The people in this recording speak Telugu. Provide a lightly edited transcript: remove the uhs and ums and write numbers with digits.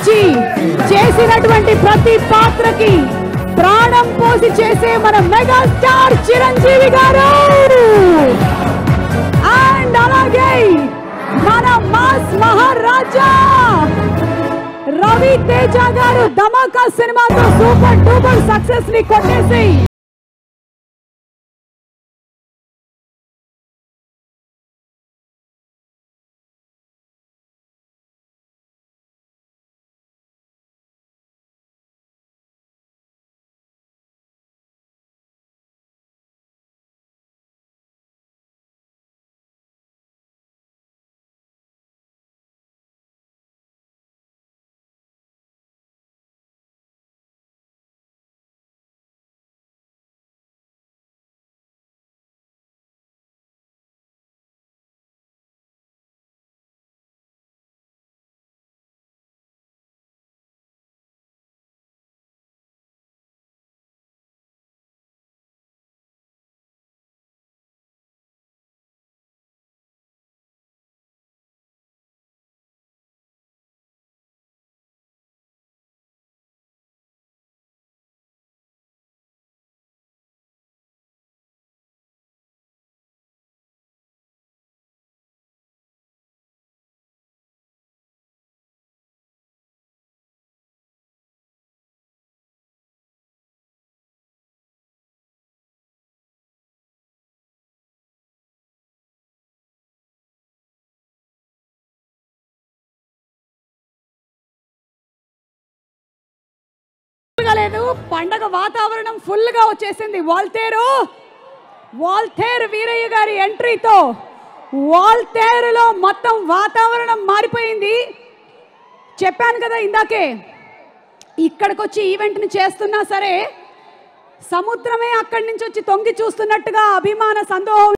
నుంచి చేసినటువంటి ప్రతి పాత్రకి ప్రాణం పోసి చేసే మన మెగాస్టార్ చిరంజీవి గారు అండ్ అలాగే మన మాస్ మహారాజా రవి తేజ గారు ధమాకా సినిమాతో సూపర్ డూపర్ సక్సెస్ ని కొట్టేసి లేదు పండగ వాతావరణం ఫుల్ గా వచ్చేసింది. వాల్తేరు వీరయ్య గారి ఎంట్రీతో వాల్తేరులో మొత్తం వాతావరణం మారిపోయింది. చెప్పాను కదా ఇందాకే, ఇక్కడికి వచ్చి ఈవెంట్ ని చేస్తున్నా సరే సముద్రమే అక్కడి నుంచి వచ్చి తొంగి చూస్తున్నట్టుగా అభిమాన సందోహం